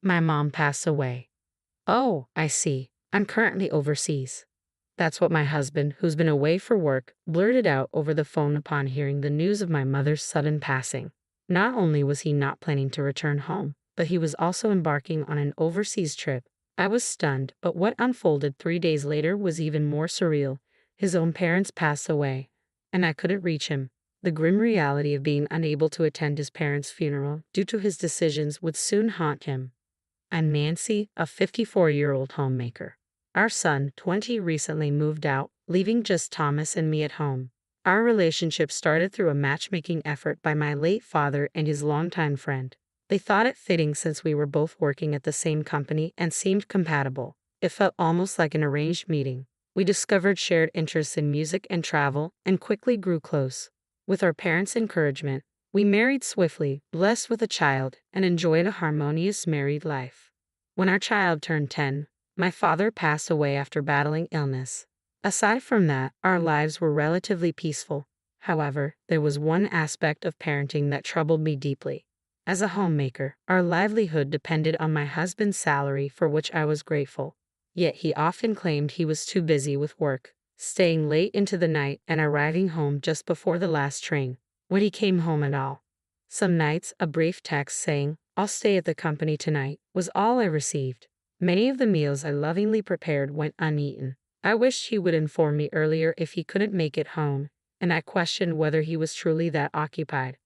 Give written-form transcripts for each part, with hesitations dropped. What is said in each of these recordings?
My mom passed away. Oh, I see. I'm currently overseas. That's what my husband, who's been away for work, blurted out over the phone upon hearing the news of my mother's sudden passing. Not only was he not planning to return home, but he was also embarking on an overseas trip. I was stunned, but what unfolded 3 days later was even more surreal. His own parents passed away, and I couldn't reach him. The grim reality of being unable to attend his parents' funeral due to his decisions would soon haunt him. I'm Nancy, a 54-year-old homemaker. Our son, 20, recently moved out, leaving just Thomas and me at home. Our relationship started through a matchmaking effort by my late father and his longtime friend. They thought it fitting since we were both working at the same company and seemed compatible. It felt almost like an arranged meeting. We discovered shared interests in music and travel and quickly grew close. With our parents' encouragement, we married swiftly, blessed with a child, and enjoyed a harmonious married life. When our child turned 10, my father passed away after battling illness. Aside from that, our lives were relatively peaceful. However, there was one aspect of parenting that troubled me deeply. As a homemaker, our livelihood depended on my husband's salary, for which I was grateful. Yet he often claimed he was too busy with work, staying late into the night and arriving home just before the last train, when he came home at all. Some nights, a brief text saying, "I'll stay at the company tonight," was all I received. Many of the meals I lovingly prepared went uneaten. I wished he would inform me earlier if he couldn't make it home, and I questioned whether he was truly that occupied.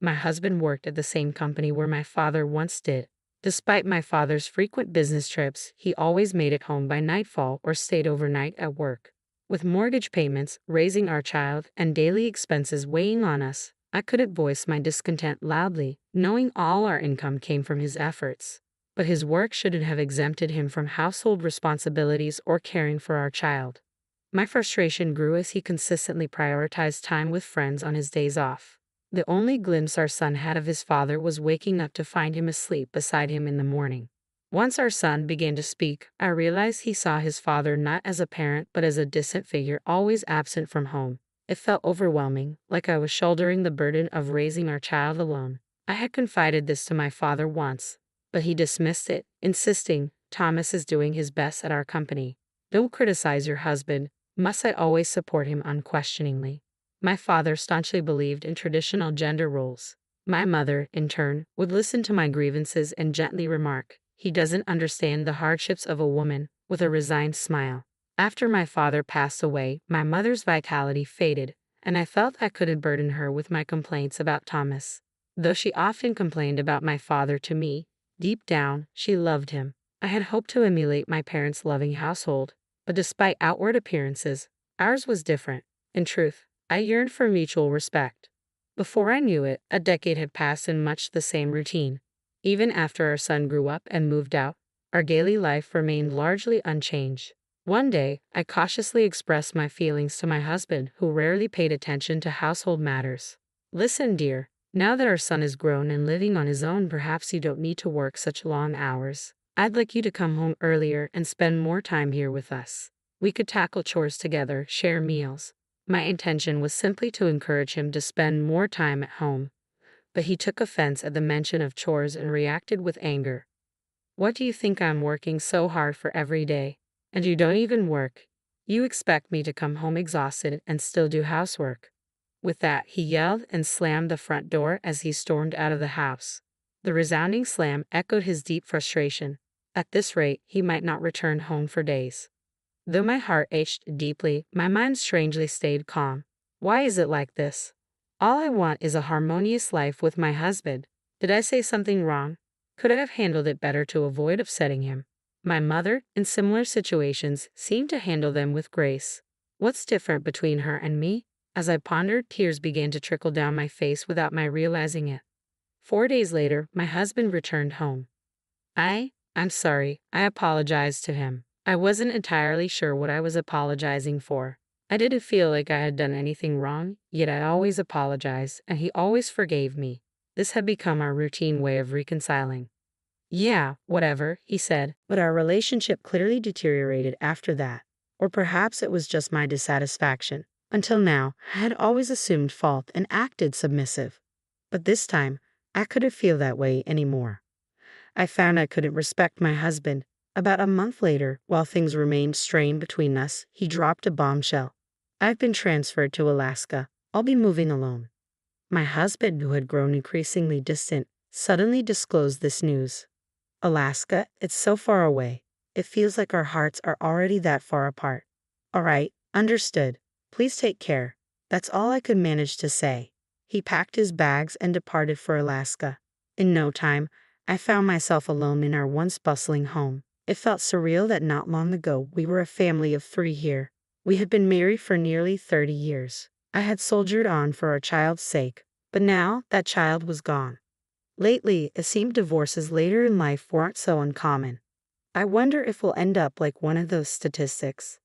My husband worked at the same company where my father once did. Despite my father's frequent business trips, he always made it home by nightfall or stayed overnight at work. With mortgage payments, raising our child, and daily expenses weighing on us, I couldn't voice my discontent loudly, knowing all our income came from his efforts. But his work shouldn't have exempted him from household responsibilities or caring for our child. My frustration grew as he consistently prioritized time with friends on his days off. The only glimpse our son had of his father was waking up to find him asleep beside him in the morning. Once our son began to speak, I realized he saw his father not as a parent but as a distant figure always absent from home. It felt overwhelming, like I was shouldering the burden of raising our child alone. I had confided this to my father once, but he dismissed it, insisting, "Thomas is doing his best at our company. Don't criticize your husband." Must I always support him unquestioningly? My father staunchly believed in traditional gender roles. My mother, in turn, would listen to my grievances and gently remark, "He doesn't understand the hardships of a woman," with a resigned smile. After my father passed away, my mother's vitality faded, and I felt I couldn't burden her with my complaints about Thomas. Though she often complained about my father to me, deep down, she loved him. I had hoped to emulate my parents' loving household, but despite outward appearances, ours was different. In truth, I yearned for mutual respect. Before I knew it, a decade had passed in much the same routine. Even after our son grew up and moved out, our daily life remained largely unchanged. One day, I cautiously expressed my feelings to my husband, who rarely paid attention to household matters. "Listen, dear, now that our son is grown and living on his own, perhaps you don't need to work such long hours. I'd like you to come home earlier and spend more time here with us. We could tackle chores together, share meals." My intention was simply to encourage him to spend more time at home, but he took offense at the mention of chores and reacted with anger. "What do you think I'm working so hard for every day? And you don't even work. You expect me to come home exhausted and still do housework." With that, he yelled and slammed the front door as he stormed out of the house. The resounding slam echoed his deep frustration. At this rate, he might not return home for days. Though my heart ached deeply, my mind strangely stayed calm. Why is it like this? All I want is a harmonious life with my husband. Did I say something wrong? Could I have handled it better to avoid upsetting him? My mother, in similar situations, seemed to handle them with grace. What's different between her and me? As I pondered, tears began to trickle down my face without my realizing it. 4 days later, my husband returned home. I'm sorry, I apologized to him. I wasn't entirely sure what I was apologizing for. I didn't feel like I had done anything wrong, yet I always apologized, and he always forgave me. This had become our routine way of reconciling. "Yeah, whatever," he said, but our relationship clearly deteriorated after that. Or perhaps it was just my dissatisfaction. Until now, I had always assumed fault and acted submissive. But this time, I couldn't feel that way anymore. I found I couldn't respect my husband. About a month later, while things remained strained between us, he dropped a bombshell. I've been transferred to Alaska. I'll be moving alone. My husband, who had grown increasingly distant, suddenly disclosed this news. Alaska, it's so far away. It feels like our hearts are already that far apart. All right, understood. Please take care. That's all I could manage to say. He packed his bags and departed for Alaska. In no time, I found myself alone in our once bustling home. It felt surreal that not long ago we were a family of 3 here. We had been married for nearly 30 years. I had soldiered on for our child's sake, but now that child was gone. Lately, it seemed divorces later in life weren't so uncommon. I wonder if we'll end up like one of those statistics.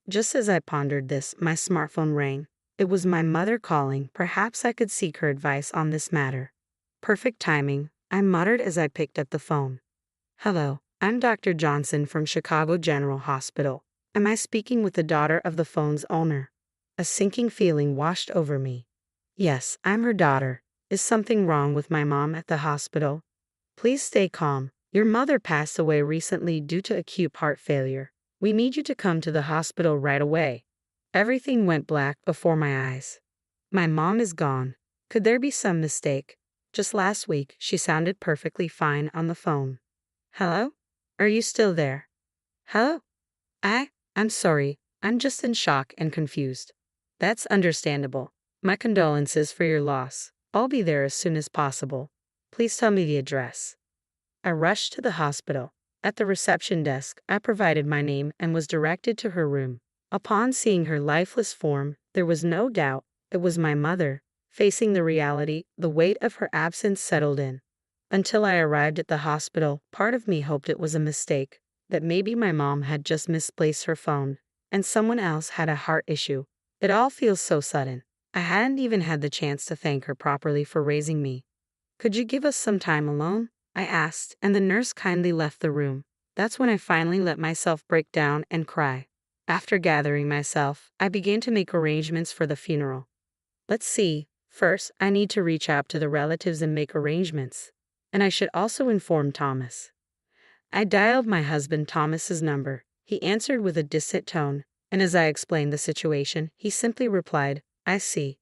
Just as I pondered this, my smartphone rang. It was my mother calling. Perhaps I could seek her advice on this matter. Perfect timing, I muttered as I picked up the phone. Hello, I'm Dr. Johnson from Chicago General Hospital. Am I speaking with the daughter of the phone's owner? A sinking feeling washed over me. Yes, I'm her daughter. Is something wrong with my mom at the hospital? Please stay calm. Your mother passed away recently due to acute heart failure. We need you to come to the hospital right away. Everything went black before my eyes. My mom is gone. Could there be some mistake? Just last week, she sounded perfectly fine on the phone. Hello? Are you still there? Hello? I'm sorry. I'm just in shock and confused. That's understandable. My condolences for your loss. I'll be there as soon as possible. Please tell me the address. I rushed to the hospital. At the reception desk, I provided my name and was directed to her room. Upon seeing her lifeless form, there was no doubt it was my mother. Facing the reality, the weight of her absence settled in. Until I arrived at the hospital, part of me hoped it was a mistake, that maybe my mom had just misplaced her phone, and someone else had a heart issue. It all feels so sudden. I hadn't even had the chance to thank her properly for raising me. Could you give us some time alone? I asked, and the nurse kindly left the room. That's when I finally let myself break down and cry. After gathering myself, I began to make arrangements for the funeral. Let's see. First, I need to reach out to the relatives and make arrangements. And I should also inform Thomas. I dialed my husband Thomas's number. He answered with a distant tone, and as I explained the situation, he simply replied, I see.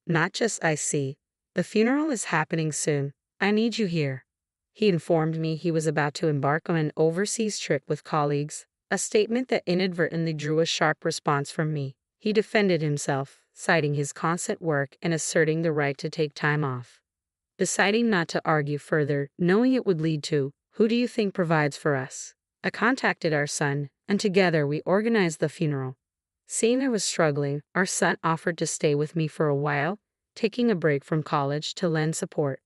Not just I see. The funeral is happening soon. I need you here. He informed me he was about to embark on an overseas trip with colleagues, a statement that inadvertently drew a sharp response from me. He defended himself, citing his constant work and asserting the right to take time off. Deciding not to argue further, knowing it would lead to, who do you think provides for us? I contacted our son, and together we organized the funeral. Seeing I was struggling, our son offered to stay with me for a while, taking a break from college to lend support.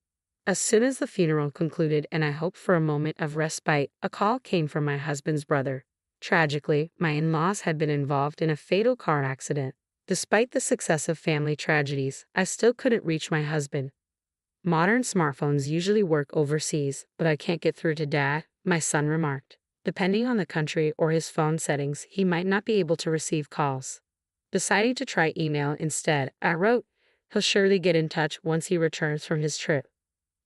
As soon as the funeral concluded and I hoped for a moment of respite, a call came from my husband's brother. Tragically, my in-laws had been involved in a fatal car accident. Despite the successive family tragedies, I still couldn't reach my husband. Modern smartphones usually work overseas, but I can't get through to Dad, my son remarked. Depending on the country or his phone settings, he might not be able to receive calls. Deciding to try email instead, I wrote, he'll surely get in touch once he returns from his trip.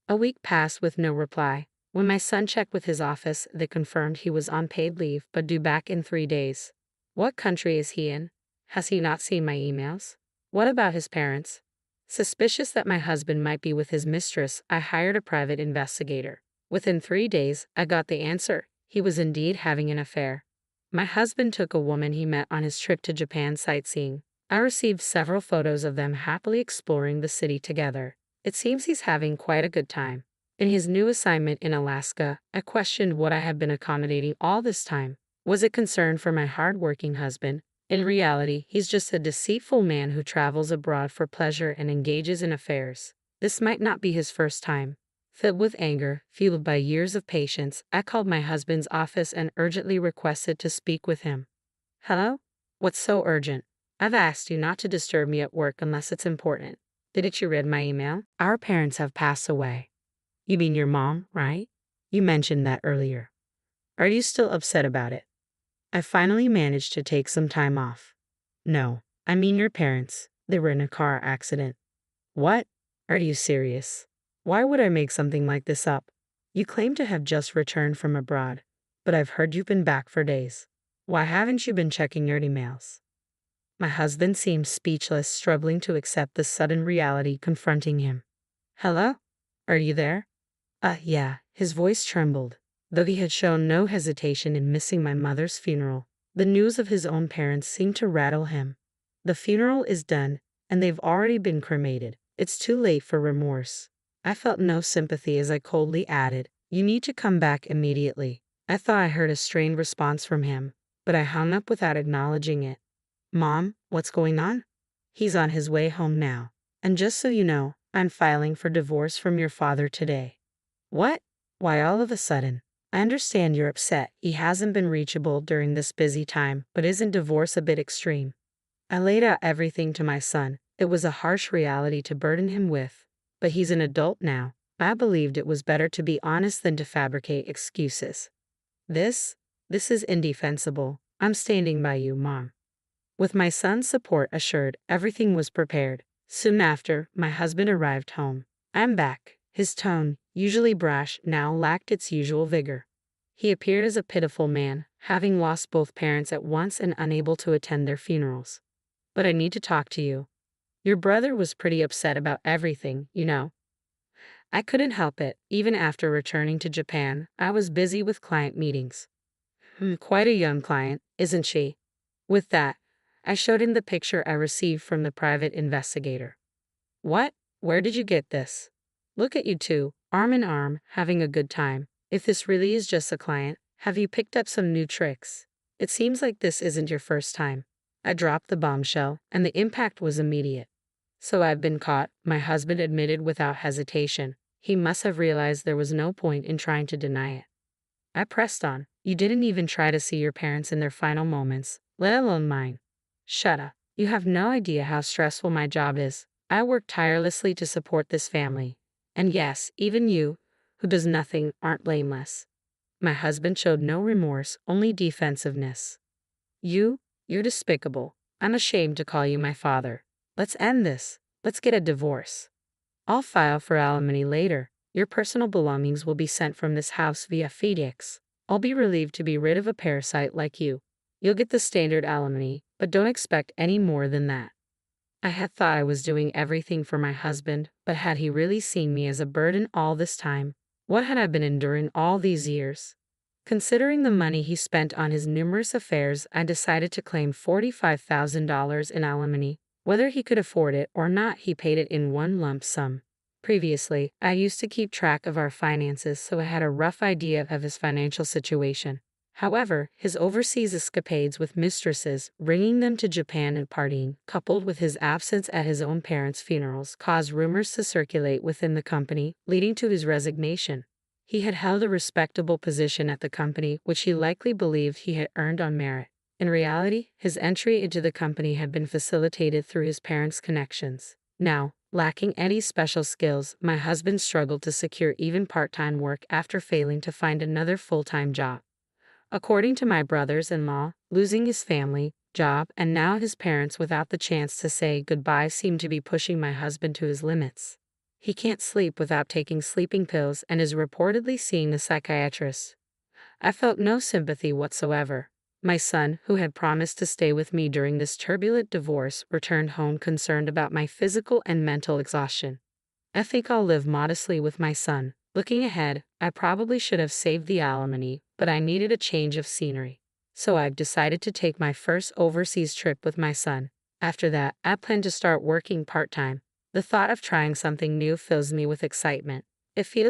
A week passed with no reply. When my son checked with his office, they confirmed he was on paid leave but due back in 3 days. What country is he in? Has he not seen my emails? What about his parents? Suspicious that my husband might be with his mistress, I hired a private investigator. Within 3 days, I got the answer. He was indeed having an affair. My husband took a woman he met on his trip to Japan sightseeing. I received several photos of them happily exploring the city together. It seems he's having quite a good time. In his new assignment in Alaska, I questioned what I had been accommodating all this time. Was it concern for my hard-working husband? In reality, he's just a deceitful man who travels abroad for pleasure and engages in affairs. This might not be his first time. Filled with anger, fueled by years of patience, I called my husband's office and urgently requested to speak with him. Hello? What's so urgent? I've asked you not to disturb me at work unless it's important. Didn't you read my email? Our parents have passed away. You mean your mom, right? You mentioned that earlier. Are you still upset about it? I finally managed to take some time off. No, I mean your parents. They were in a car accident. What? Are you serious? Why would I make something like this up? You claim to have just returned from abroad, but I've heard you've been back for days. Why haven't you been checking your emails? My husband seemed speechless, struggling to accept the sudden reality confronting him. Hello? Are you there? Yeah. His voice trembled, though he had shown no hesitation in missing my mother's funeral. The news of his own parents seemed to rattle him. The funeral is done, and they've already been cremated. It's too late for remorse. I felt no sympathy as I coldly added, "You need to come back immediately." I thought I heard a strained response from him, but I hung up without acknowledging it. Mom, what's going on? He's on his way home now. And just so you know, I'm filing for divorce from your father today. What? Why all of a sudden? I understand you're upset he hasn't been reachable during this busy time, but isn't divorce a bit extreme? I laid out everything to my son. It was a harsh reality to burden him with, but he's an adult now. I believed it was better to be honest than to fabricate excuses. This is indefensible. I'm standing by you, Mom. With my son's support assured, everything was prepared. Soon after, my husband arrived home. "I'm back." His tone, usually brash, now lacked its usual vigor. He appeared as a pitiful man, having lost both parents at once and unable to attend their funerals. "But I need to talk to you. Your brother was pretty upset about everything, you know." I couldn't help it. Even after returning to Japan, I was busy with client meetings. Quite a young client, isn't she? With that, I showed him the picture I received from the private investigator. "What? Where did you get this? Look at you two, arm in arm, having a good time. If this really is just a client, have you picked up some new tricks? It seems like this isn't your first time." I dropped the bombshell, and the impact was immediate. "So I've been caught," my husband admitted without hesitation. He must have realized there was no point in trying to deny it. I pressed on. "You didn't even try to see your parents in their final moments, let alone mine." "Shut up. You have no idea how stressful my job is. I work tirelessly to support this family. And yes, even you, who does nothing, aren't blameless." My husband showed no remorse, only defensiveness. You're despicable. I'm ashamed to call you my father. Let's end this. Let's get a divorce. I'll file for alimony later. Your personal belongings will be sent from this house via FedEx. I'll be relieved to be rid of a parasite like you. You'll get the standard alimony, but don't expect any more than that. I had thought I was doing everything for my husband, but had he really seen me as a burden all this time? What had I been enduring all these years? Considering the money he spent on his numerous affairs, I decided to claim $45,000 in alimony. Whether he could afford it or not, he paid it in one lump sum. Previously, I used to keep track of our finances, so I had a rough idea of his financial situation. However, his overseas escapades with mistresses, bringing them to Japan and partying, coupled with his absence at his own parents' funerals, caused rumors to circulate within the company, leading to his resignation. He had held a respectable position at the company, which he likely believed he had earned on merit. In reality, his entry into the company had been facilitated through his parents' connections. Now, lacking any special skills, my husband struggled to secure even part-time work after failing to find another full-time job. According to my brothers-in-law, losing his family, job, and now his parents without the chance to say goodbye seemed to be pushing my husband to his limits. He can't sleep without taking sleeping pills and is reportedly seeing a psychiatrist. I felt no sympathy whatsoever. My son, who had promised to stay with me during this turbulent divorce, returned home concerned about my physical and mental exhaustion. I think I'll live modestly with my son. Looking ahead, I probably should have saved the alimony, but I needed a change of scenery. So I've decided to take my first overseas trip with my son. After that, I plan to start working part-time. The thought of trying something new fills me with excitement. It feels